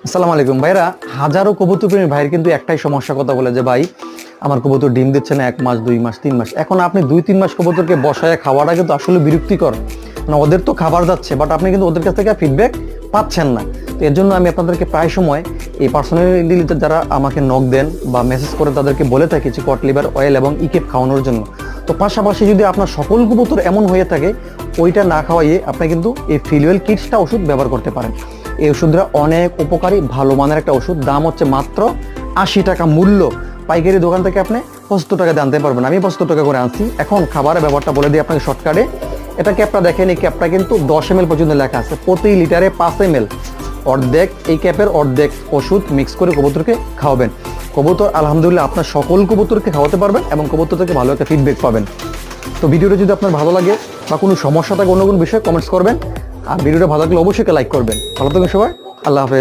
আসসালামু আলাইকুম ভাইরা। হাজারো কবুতর প্রেমী ভাইয়ের কিন্তু একটাই সমস্যা, কথা বলে যে ভাই আমার কবুতর ডিম দিচ্ছে না 1 মাস 2 মাস 3 মাস। এখন আপনি 2-3 মাস কবুতরকে বসায় খাওয়াটা কিন্তু আসলে বিরক্তিকর। মানে ওদের তো খাবার যাচ্ছে, বাট আপনি কিন্তু ওদের কাছ থেকে ফিডব্যাক পাচ্ছেন না। তো এর জন্য আমি আপনাদেরকে প্রায় সময় এই পার্সোনালি যারা আমাকে নক দেন বা মেসেজ করে তাদেরকে বলে থাকি যে কট লিভার অয়েল এবং ইকেপ খাওয়ানোর জন্য। তো পাশাপাশি যদি আপনার সকল কবুতর এমন হয়ে থাকে, ওইটা না খাওয়াইয়ে আপনি কিন্তু এই ফিলওয়েল কিটসটা ওষুধ ব্যবহার করতে পারেন। এই ওষুধটা অনেক উপকারী, ভালো মানের একটা ওষুধ। দাম হচ্ছে মাত্র 80 টাকা মূল্য। পাইকারি দোকান থেকে আপনি 75 টাকা দিয়ে আনতে পারবেন। আমি 75 টাকা করে আনছি। এখন খাবারের ব্যাপারটা বলে দিই আপনাকে শর্টকাটে। এটা ক্যাপটা দেখেন, এই ক্যাপটা কিন্তু 10 ml পর্যন্ত লেখা আছে, প্রতি লিটারে 5 ml। অর্ধেক এই ক্যাপের অর্ধেক ওষুধ মিক্স করে কবুতরকে খাওয়াবেন। কবুতর আলহামদুলিল্লাহ আপনার সকল কবুতরকে খাওয়াতে পারবেন এবং কবুতর থেকে ভালো একটা ফিডব্যাক পাবেন। তো ভিডিওটা যদি আপনার ভালো লাগে বা কোনো সমস্যা থাকে অন্য কোনো বিষয়ে কমেন্টস করবেন। আর ভিডিওটা ভালো লাগলে অবশ্যই লাইক করবেন। ভালো থাকবেন সবাই, আল্লাহ হাফেজ।